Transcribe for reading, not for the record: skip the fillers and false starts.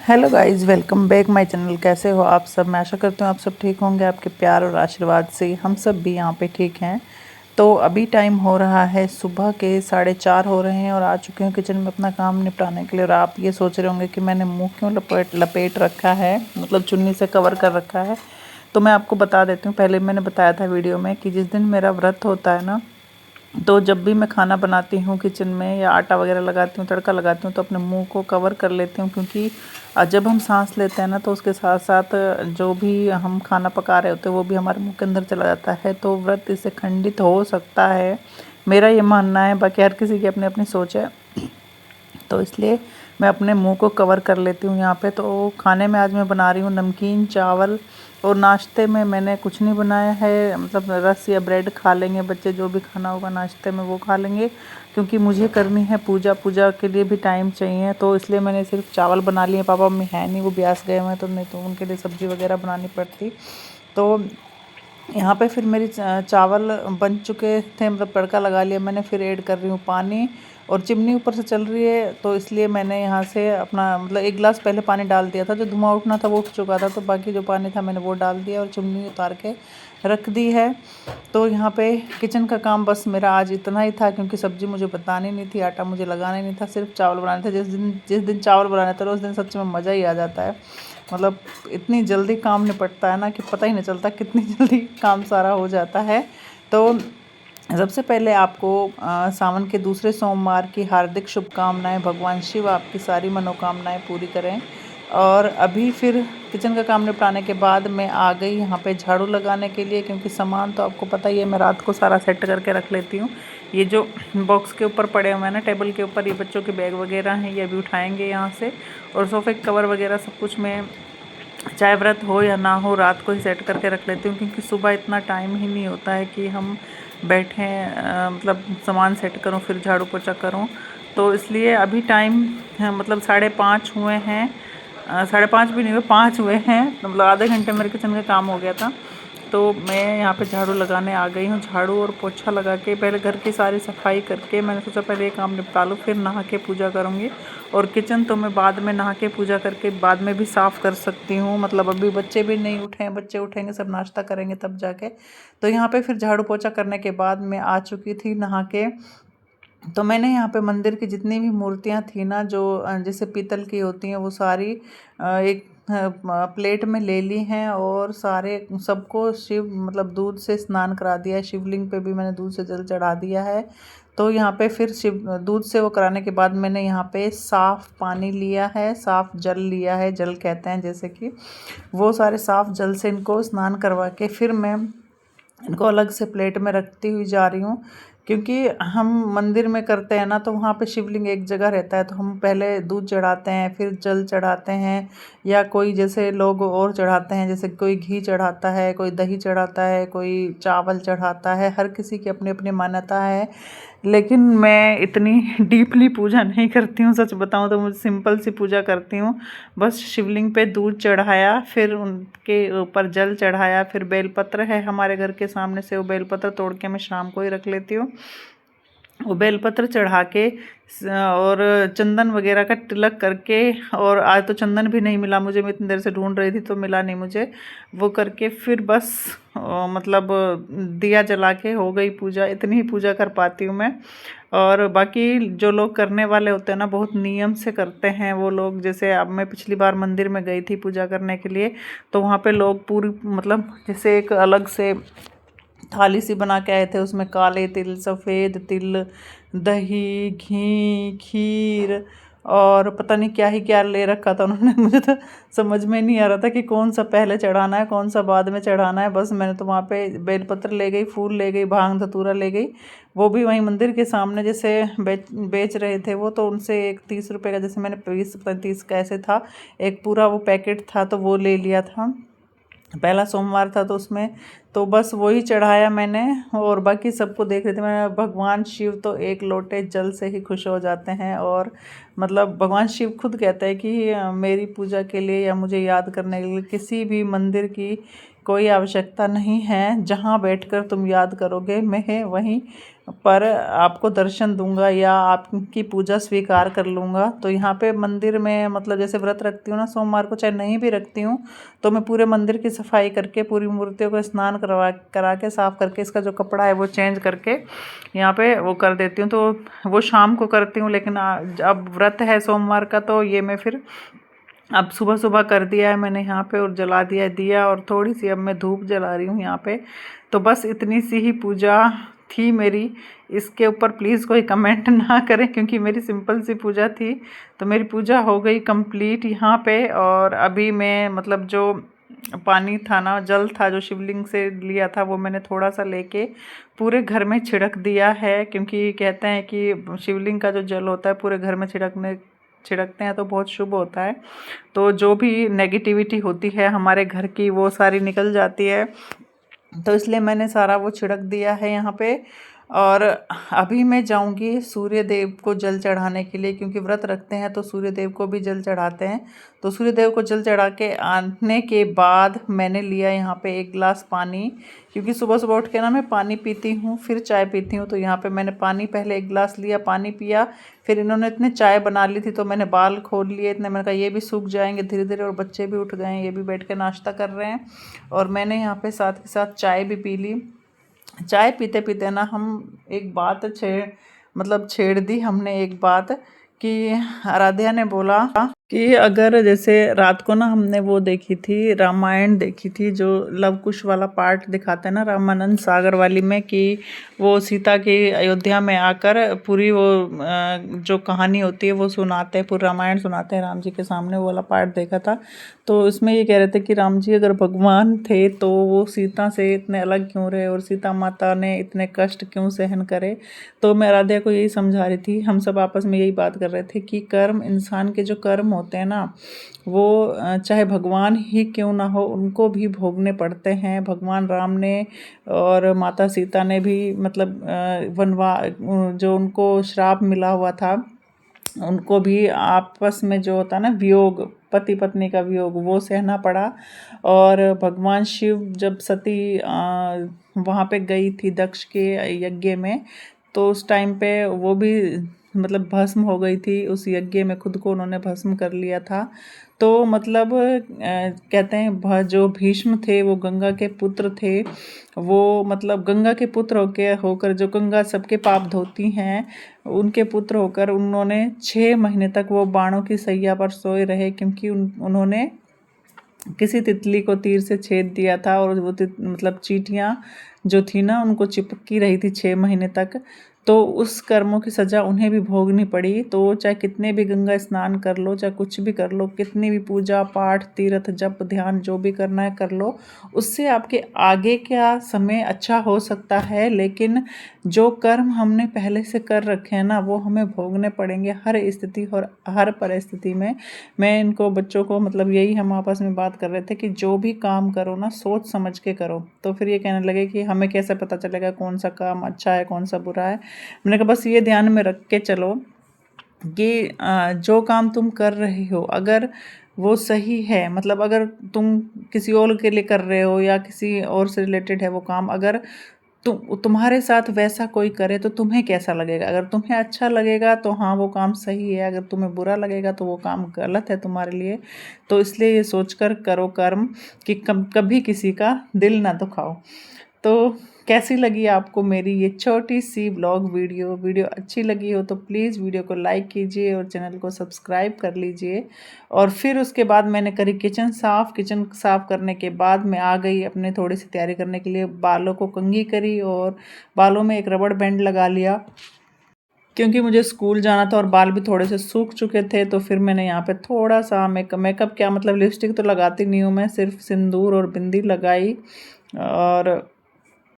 Hello guys, welcome back my channel. कैसे हो आप सब? मैं आशा करती हूँ आप सब ठीक होंगे। आपके प्यार और आशीर्वाद से हम सब भी यहाँ पे ठीक हैं। तो अभी टाइम हो रहा है, सुबह के 4:30 हो रहे हैं और आ चुके हूँ किचन में अपना काम निपटाने के लिए। और आप ये सोच रहे होंगे कि मैंने मुंह क्यों लपेट लपेट रखा है, मतलब चुन्नी से कवर कर रखा है। तो मैं आपको बता देती हूँ, पहले मैंने बताया था वीडियो में कि जिस दिन मेरा व्रत होता है ना, तो जब भी मैं खाना बनाती हूँ किचन में या आटा वगैरह लगाती हूँ, तड़का लगाती हूँ, तो अपने मुंह को कवर कर लेती हूँ। क्योंकि जब हम सांस लेते हैं ना, तो उसके साथ साथ जो भी हम खाना पका रहे होते हैं वो भी हमारे मुंह के अंदर चला जाता है। तो व्रत इससे खंडित हो सकता है, मेरा ये मानना है। बाकी हर किसी की अपनी अपनी सोच है, तो इसलिए मैं अपने मुंह को कवर कर लेती हूँ यहाँ पे। तो खाने में आज मैं बना रही हूँ नमकीन चावल। और नाश्ते में मैंने कुछ नहीं बनाया है, मतलब रस या ब्रेड खा लेंगे बच्चे, जो भी खाना होगा नाश्ते में वो खा लेंगे। क्योंकि मुझे करनी है पूजा, पूजा के लिए भी टाइम चाहिए, तो इसलिए मैंने सिर्फ चावल बना लिए। पापा मम्मी है नहीं, वो ब्यास गए हुए हैं, तो नहीं तो उनके लिए सब्ज़ी वगैरह बनानी पड़ती। तो यहाँ पे फिर मेरी चावल बन चुके थे, मतलब तड़का लगा लिया मैंने। फिर ऐड कर रही हूँ पानी, और चिमनी ऊपर से चल रही है, तो इसलिए मैंने यहाँ से अपना मतलब 1 गिलास पहले पानी डाल दिया था। जो धुआं उठना था वो उठ चुका था, तो बाकी जो पानी था मैंने वो डाल दिया और चिमनी उतार के रख दी है। तो यहाँ पे किचन का काम बस मेरा आज इतना ही था, क्योंकि सब्ज़ी मुझे बतानी नहीं थी, आटा मुझे लगाना ही नहीं था, सिर्फ चावल बनाने थे। जिस दिन चावल बनाने थे उस दिन सच में मज़ा ही आ जाता है। मतलब इतनी जल्दी काम निपटता है ना कि पता ही नहीं चलता कितनी जल्दी काम सारा हो जाता है। तो सबसे पहले आपको सावन के दूसरे सोमवार की हार्दिक शुभकामनाएं। भगवान शिव आपकी सारी मनोकामनाएं पूरी करें। और अभी फिर किचन का काम निपटाने के बाद मैं आ गई यहाँ पे झाड़ू लगाने के लिए, क्योंकि सामान तो आपको पता ही है, मैं रात को सारा सेट करके रख लेती हूँ। ये जो बॉक्स के ऊपर पड़े हुए हैं ना टेबल के ऊपर, ये बच्चों के बैग वगैरह हैं, ये अभी उठाएंगे यहाँ से। और सोफे कवर वगैरह सब कुछ मैं, चाहे व्रत हो या ना हो, रात को ही सेट करके रख लेती हूँ। क्योंकि सुबह इतना टाइम ही नहीं होता है कि हम बैठें, मतलब सामान सेट करूँ फिर झाड़ू पोछा करूँ। तो इसलिए अभी टाइम मतलब 5:30 हुए हैं। 5:30 भी नहीं हुए, 5 हुए हैं, मतलब आधे घंटे मेरे किचन का काम हो गया था। तो मैं यहाँ पे झाड़ू लगाने आ गई हूँ। झाड़ू और पोछा लगा के पहले घर की सारी सफाई करके मैंने सोचा पहले ये काम निपटा लूँ, फिर नहा के पूजा करूँगी। और किचन तो मैं बाद में नहा के पूजा करके बाद में भी साफ़ कर सकती हूँ, मतलब अभी बच्चे भी नहीं उठे हैं, बच्चे उठेंगे सब नाश्ता करेंगे तब जाके। तो यहाँ पे फिर झाड़ू पोछा करने के बाद मैं आ चुकी थी नहा के। तो मैंने यहाँ पे मंदिर की जितनी भी मूर्तियाँ थी ना, जो जैसे पीतल की होती हैं, वो सारी एक प्लेट में ले ली हैं। और सारे सबको शिव मतलब दूध से स्नान करा दिया है। शिवलिंग पे भी मैंने दूध से जल चढ़ा दिया है। तो यहाँ पे फिर शिव दूध से वो कराने के बाद मैंने यहाँ पे साफ़ पानी लिया है, साफ़ जल लिया है, जल कहते हैं जैसे कि, वो सारे साफ़ जल से इनको स्नान करवा के फिर मैं इनको अलग से प्लेट में रखती हुई जा रही हूँ। क्योंकि हम मंदिर में करते हैं ना, तो वहाँ पे शिवलिंग एक जगह रहता है, तो हम पहले दूध चढ़ाते हैं, फिर जल चढ़ाते हैं, या कोई जैसे लोग और चढ़ाते हैं, जैसे कोई घी चढ़ाता है, कोई दही चढ़ाता है, कोई चावल चढ़ाता है। हर किसी की अपनी अपनी मान्यता है। लेकिन मैं इतनी डीपली पूजा नहीं करती हूँ, सच बताऊँ तो मुझे सिंपल सी पूजा करती हूँ। बस शिवलिंग पे दूध चढ़ाया, फिर उनके ऊपर जल चढ़ाया, फिर बेलपत्र है हमारे घर के सामने से, वो बेलपत्र तोड़ के मैं शाम को ही रख लेती हूँ। वो बेलपत्र चढ़ा के और चंदन वगैरह का तिलक करके, और आज तो चंदन भी नहीं मिला मुझे, मैं इतनी देर से ढूंढ रही थी तो मिला नहीं मुझे। वो करके फिर बस मतलब दिया जला के हो गई पूजा। इतनी ही पूजा कर पाती हूँ मैं। और बाकी जो लोग करने वाले होते हैं ना, बहुत नियम से करते हैं वो लोग। जैसे अब मैं पिछली बार मंदिर में गई थी पूजा करने के लिए, तो वहाँ पे लोग पूरी मतलब जैसे एक अलग से थाली सी बना के आए थे, उसमें काले तिल, सफ़ेद तिल, दही, घी, खीर और पता नहीं क्या ही क्या ले रखा था उन्होंने। मुझे तो समझ में नहीं आ रहा था कि कौन सा पहले चढ़ाना है, कौन सा बाद में चढ़ाना है। बस मैंने तो वहाँ पे बेलपत्र ले गई, फूल ले गई, भांग धतूरा ले गई। वो भी वहीं मंदिर के सामने जैसे बेच रहे थे वो, तो उनसे एक 30 रुपये का, जैसे मैंने 20-30 का ऐसे था, एक पूरा वो पैकेट था, तो वो ले लिया था। पहला सोमवार था तो उसमें तो बस वही चढ़ाया मैंने और बाकी सबको देख रही थी मैं। भगवान शिव तो एक लोटे जल से ही खुश हो जाते हैं और मतलब भगवान शिव खुद कहते हैं कि मेरी पूजा के लिए या मुझे याद करने के लिए किसी भी मंदिर की कोई आवश्यकता नहीं है। जहाँ बैठकर तुम याद करोगे मैं वहीं पर आपको दर्शन दूंगा या आपकी पूजा स्वीकार कर लूँगा। तो यहाँ पे मंदिर में मतलब जैसे व्रत रखती हूँ ना सोमवार को, चाहे नहीं भी रखती हूँ, तो मैं पूरे मंदिर की सफाई करके पूरी मूर्तियों को स्नान करा के साफ़ करके इसका जो कपड़ा है वो चेंज करके यहाँ पे वो कर देती हूँ। तो वो शाम को करती हूँ, लेकिन अब व्रत है सोमवार का तो ये मैं फिर अब सुबह सुबह कर दिया है मैंने यहाँ पे और जला दिया दिया और थोड़ी सी अब मैं धूप जला रही हूँ यहाँ पे। तो बस इतनी सी ही पूजा थी मेरी। इसके ऊपर प्लीज़ कोई कमेंट ना करें क्योंकि मेरी सिंपल सी पूजा थी। तो मेरी पूजा हो गई कंप्लीट यहाँ पे। और अभी मैं मतलब जो पानी था ना, जल था जो शिवलिंग से लिया था, वो मैंने थोड़ा सा लेके पूरे घर में छिड़क दिया है क्योंकि कहते हैं कि शिवलिंग का जो जल होता है पूरे घर में छिड़कते हैं तो बहुत शुभ होता है। तो जो भी नेगेटिविटी होती है हमारे घर की वो सारी निकल जाती है। तो इसलिए मैंने सारा वो छिड़क दिया है यहाँ पे। और अभी मैं जाऊंगी सूर्य देव को जल चढ़ाने के लिए क्योंकि व्रत रखते हैं तो सूर्य देव को भी जल चढ़ाते हैं। तो सूर्य देव को जल चढ़ा के आने के बाद मैंने लिया यहाँ पे एक गिलास पानी, क्योंकि सुबह सुबह उठ के ना मैं पानी पीती हूँ फिर चाय पीती हूँ। तो यहाँ पे मैंने पानी पहले एक गिलास लिया, पानी पिया। फिर इन्होंने इतने चाय बना ली थी तो मैंने बाल खोल लिए इतने, मैंने कहा ये भी सूख जाएंगे धीरे धीरे। और बच्चे भी उठ गए हैं, ये भी बैठ के नाश्ता कर रहे हैं और मैंने यहाँ पे साथ के साथ चाय भी पी ली। चाय पीते पीते ना हम एक बात छेड़ दी हमने एक बात कि आराध्या ने बोला कि अगर जैसे रात को ना हमने वो देखी थी रामायण देखी थी, जो लव कुश वाला पार्ट दिखाते हैं ना रामानंद सागर वाली में, कि वो सीता की अयोध्या में आकर पूरी वो जो कहानी होती है वो सुनाते हैं, पूरी रामायण सुनाते हैं राम जी के सामने, वो वाला पार्ट देखा था। तो इसमें ये कह रहे थे कि राम जी अगर भगवान थे तो वो सीता से इतने अलग क्यों रहे और सीता माता ने इतने कष्ट क्यों सहन करे। तो मैं आराध्या को यही समझा रही थी, हम सब आपस में यही बात कर रहे थे कि कर्म, इंसान के जो कर्म होते हैं ना वो चाहे भगवान ही क्यों ना हो उनको भी भोगने पड़ते हैं। भगवान राम ने और माता सीता ने भी मतलब जो उनको श्राप मिला हुआ था उनको भी आपस में जो होता ना वियोग, पति पत्नी का वियोग, वो सहना पड़ा। और भगवान शिव जब सती वहाँ पे गई थी दक्ष के यज्ञ में, तो उस टाइम पे वो भी मतलब भस्म हो गई थी उस यज्ञ में, खुद को उन्होंने भस्म कर लिया था। तो मतलब कहते हैं जो भीष्म थे वो गंगा के पुत्र थे, वो मतलब गंगा के पुत्र होकर जो गंगा सबके पाप धोती हैं उनके पुत्र होकर उन्होंने 6 महीने तक वो बाणों की सैया पर सोए रहे क्योंकि उन्होंने किसी तितली को तीर से छेद दिया था और वो मतलब चींटियाँ जो थी ना उनको चिपकी रही थी 6 महीने तक। तो उस कर्मों की सज़ा उन्हें भी भोगनी पड़ी। तो चाहे कितने भी गंगा स्नान कर लो, चाहे कुछ भी कर लो, कितनी भी पूजा पाठ तीर्थ जप ध्यान जो भी करना है कर लो, उससे आपके आगे का समय अच्छा हो सकता है, लेकिन जो कर्म हमने पहले से कर रखे हैं ना वो हमें भोगने पड़ेंगे हर स्थिति और हर परिस्थिति में। मैं इनको बच्चों को मतलब यही हम आपस में बात कर रहे थे कि जो भी काम करो ना सोच समझ के करो। तो फिर ये कहने लगे कि हमें कैसे पता चलेगा कौन सा काम अच्छा है कौन सा बुरा है। मैंने कहा बस ये ध्यान में रख के चलो कि जो काम तुम कर रहे हो अगर वो सही है, मतलब अगर तुम किसी और के लिए कर रहे हो या किसी और से रिलेटेड है वो काम, अगर तुम्हारे साथ वैसा कोई करे तो तुम्हें कैसा लगेगा। अगर तुम्हें अच्छा लगेगा तो हाँ वो काम सही है, अगर तुम्हें बुरा लगेगा तो वो काम गलत है तुम्हारे लिए। तो इसलिए ये सोचकर करो कर्म कि कभी किसी का दिल ना दुखाओ। तो कैसी लगी आपको मेरी ये छोटी सी ब्लॉग वीडियो अच्छी लगी हो तो प्लीज़ वीडियो को लाइक कीजिए और चैनल को सब्सक्राइब कर लीजिए। और फिर उसके बाद मैंने करी किचन साफ़ करने के बाद मैं आ गई अपने थोड़ी सी तैयारी करने के लिए, बालों को कंघी करी और बालों में एक रबड़ बैंड लगा लिया क्योंकि मुझे स्कूल जाना था और बाल भी थोड़े से सूख चुके थे। तो फिर मैंने यहाँ पे थोड़ा सा मेकअप क्या मतलब लिपस्टिक तो लगाती नहीं हूँ मैं, सिर्फ सिंदूर और बिंदी लगाई और